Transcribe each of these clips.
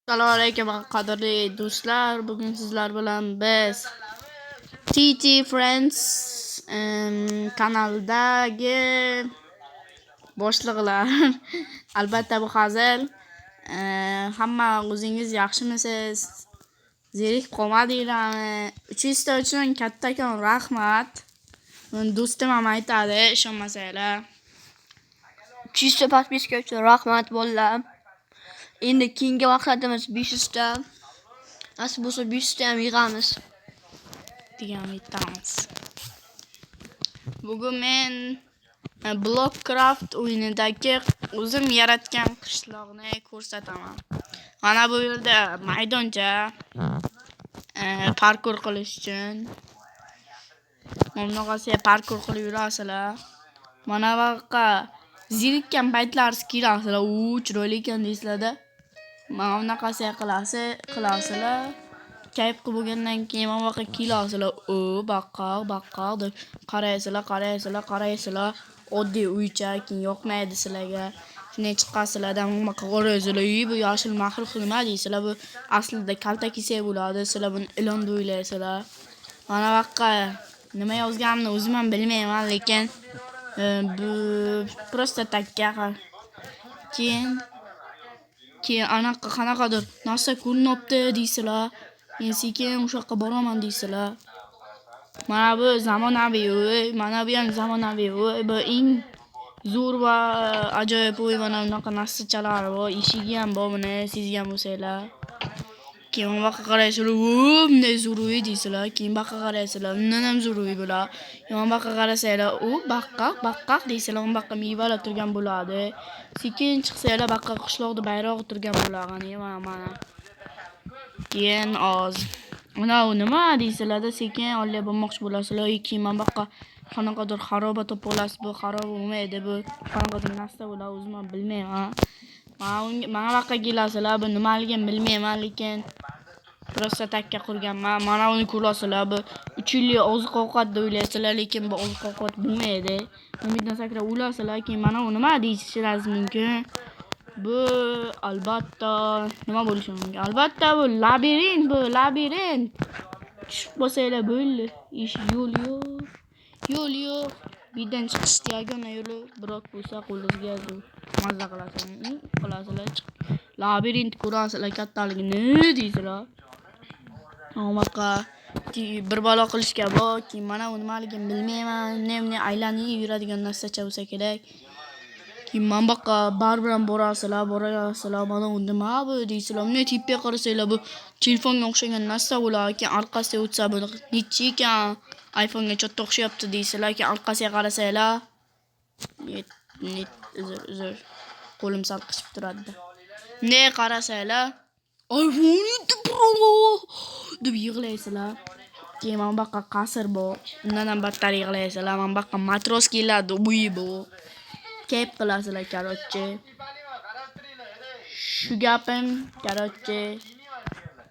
Assalomu alaykum qadrli do'stlar. Bugun sizlar bilan biz TT Friends kanalidagi boshliqlar. Albatta bu hazil. Hamma o'zingiz yaxshimisiz? Zerikib qolmadinglarmi? 300 ta uchun kattakon rahmat. Men do'stim ham aytadi, ishonmasanglar. 300 ta podpiska uchun rahmat bolalar. Endi keyingi vaqtlarimiz 500 ta. Nasib bo'lsa 500 ta ham yig'amiz degan umiddamiz. Bugun men Blockcraft o'yinidagi o'zim yaratgan qishloqni ko'rsataman. Mana bu yerda maydoncha parkur qilish uchun. Mamnog'asiga parkur qilib yurasizlar. Mana bu yoqqa zerikkan paytlaringiz kelasizlar. Chiroyli ekan deysizlar-da. Mana bunaqasiga qilasizlar. Kayf qilib bo'lgandan keyin mana bu yoqqa kelasizlar. Baqqaq deb qaraysizlar. Oddiy uycha, keyin yoqmaydi sizlarga. Shunday chiqasizlar-da, mana qaraysilar. Bu yashil maxluq nima deysizlar? Bu aslida kalta kesak bo'ladi. Sizlar buni ilon deb o'ylaysizlar. Mana bu yoqqa nima yozganimni o'zim ham bilmayman, lekin bu просто takka. Keyin qanaqadir narsa ko'rinyapti deysizlar. Men sekin o'sha yoqqa boraman deysizlar. Mana bu zamonaviy uy, mana bu ham zamonaviy uy. Bu eng zo'r va ajoyib uy. Mana bunaqa narsachalar bor, eshigi ham bor, buni sezgan bo'lsanglar. Keyin bu yoqqa qaraysizlar, bunday zo'r uy deysizlar. Keyin bu yoqqa qaraysizlar, undan ham zo'r uy bo'lar. Keyin bu yoqqa qarasanglar, baqqaq deysizlar, bu yoqqa mevalar turgan bo'ladi. Sekin chiqsanglar, bu yoqqa qishloqda bayroq turgan bo'ladi. Mana. Keyin mana u nima deysizlar-da, sekin olib bormoqchi bo'lasizlar. Keyin mana bu yoqqa qanaqadir xaroba topib olasiz. Bu xaroba bo'lmaydi, bu qanaqadir narsa bo'ladi, o'zim ham bilmayman. Mana bu yoqqa kelasizlar, bu nimaligini bilmayman, lekin просто takka qurganman. Mana uni ko'rasizlar, bu 3 yillik oziq-ovqat deb o'ylaysizlar, lekin bu oziq-ovqat bo'lmaydi. Umiddan sakrab o'lasizlar. Keyin mana u nima deyishingiz mumkin. Bu albatta nima bo'lishi mumkin? Albatta bu labirint. Tushib qolsanglar bo'ldi. Yo'l yo'q. Birdan chiqish yagona yo'li biroq bo'lsa qo'lingizga mazza qilasizlar. Labirint ko'rasizlar kattaligini deysizlar. Amaqa bir balo qilishga bor. Keyin mana u nimaligini bilmayman. Bunday aylanib yuradigan narsacha bo'lsa kerak. Keyin mana bu yoqqa baribir ham borasizlar. Mana u nima bu deysizlar. Bunday tipga qarasanglar, bu telefonga o'xshagan narsa bo'ladi. Keyin orqasiga o'tsa bu nechi ekan? iPhone'ga cho'tta o'xshayapti deysizlar. Keyin orqasiga qarasanglar. Uzr. Qo'lim sal qishib turadi. Bunday qarasanglar, iPhone 7 Pro deb yig'laysizlar. Keyin mana bu yoqqa qasr bor. Undan ham battar yig'laysizlar. Mana bu yoqqa matroskilar uyi bor. Kayf qilasizlar, короче. Shu gapim, короче.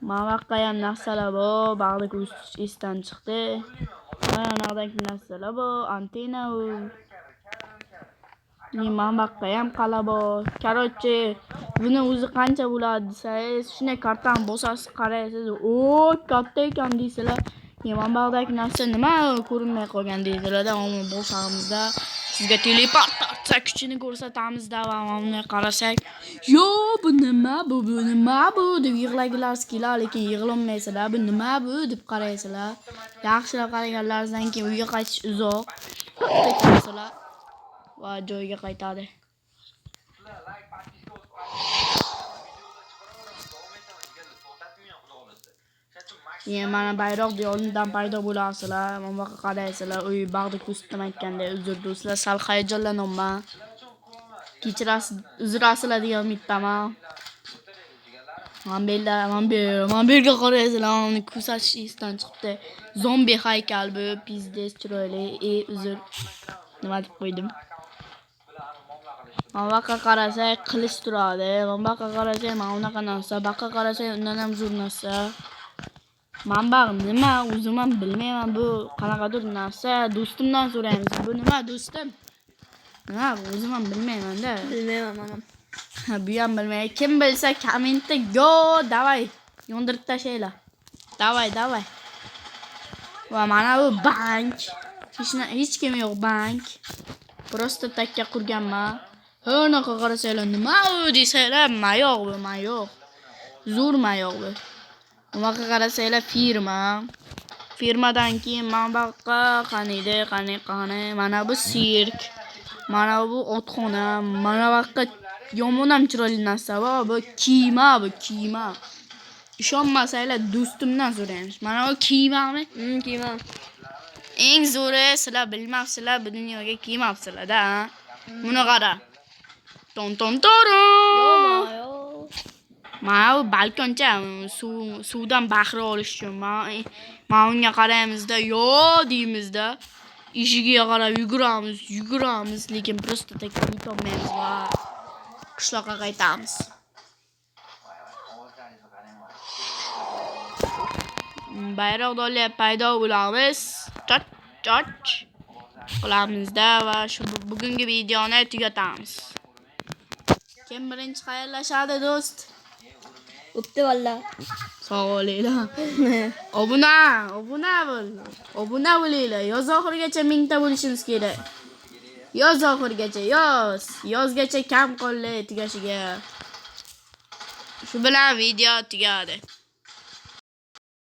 Mana bu yoqqa ham narsalar bor. Bag'da esdan chiqdi. Mana bunaqadagi narsalar bor. Antena u. Mana bu yoqqa ham qala bor. короче, buni o'zi qancha bo'ladi desangiz, shunday kartani bosasiz, qaraysiz. Katta ekan deysizlar. Keyin mana bu yoqdagi narsa nima ko'rinmay qolgan deysizlar-da. Mana boshamizda sizga teleportatsiya kuchini ko'rsatamiz-da. Va mana qarasak, bu nima bu deb yig'lagingiz kelar, lekin yig'lolmaysizlar. Bu nima bu deb qaraysizlar. Yaxshilab qaraganlaringizdan keyin uyga qaytish uzoq. Qaytasizlar va joyiga qaytadi. Keyin mana bayroq yonidan paydo bo'lasizlar. Mana bu yoqqa qaraysizlar. Uy bag'da ko'rsatdim aytgandek, uzr do'stlar, sal hayajonlanyapman. Kechirasiz, uzrasizlar degan umiddaman. Mana bu yerga qaraysizlar. Uni ko'rsatish esdan chiqibdi. Zombi haykal bu, pizdes chiroyli. Uzr. Nima deb qo'ydim? Mana bu yoqqa qarasak, qilich turadi. Mana bu yoqqa qarasak, mana unaqa narsa. Bu yoqqa qarasak, undan ham zo'r narsa. Manba nima o'zim ham bilmayman, bu qanaqadir narsa. Do'stimdan so'raymiz. Bu nima do'stim? Nima o'zim ham bilmayman-da. Bilmayman mana. Bu ham bilmaydi. Kim bilsa kommentda yo davay yondirib tashlaylar. Davay. Va mana bu bank. Hech kim yo'q bank. Prosta takka qurganman. Ho'naqa qarasanglar nima u desanglar, mayoq bu, mayoq. Zo'r mayoq bu. Unaqa qarasanglar firma. Firmadan keyin mana bu yoqqa qani. Mana bu sirk. Mana bu otxona. Mana bu yoqqa yomon ham chiroyli narsa bor. Bu kiyima. Ishonmasanglar do'stimdan so'raymiz. Mana bu kiymami? Kiyma. Eng zo'ri sizlar bilmabsizlar, bu dunyoga kiymabsizlar-da. Buni qara. Ton. Yo. Mana bu balkoncha suvdan bahra olish uchun. Mana unga qaraymizda, yo deymizda. Eshigiga qarab yuguramiz, lekin prosta takka yetolmaymiz va qishloqqa qaytamiz. Bayroqdorlar paydo bo'lamiz. Choch qilamizda va shu bugungi videoni tugatamiz. Kim birinchi xayrlashadi do'st? O'pdi valla. Sog' bo'linglar. Obuna bo'linglar. Yoz oxirigacha 1000 ta bo'lishimiz kerak. Yoz oxirigacha, yozgacha kam qoldi tugashiga. Shu bilan video tugadi.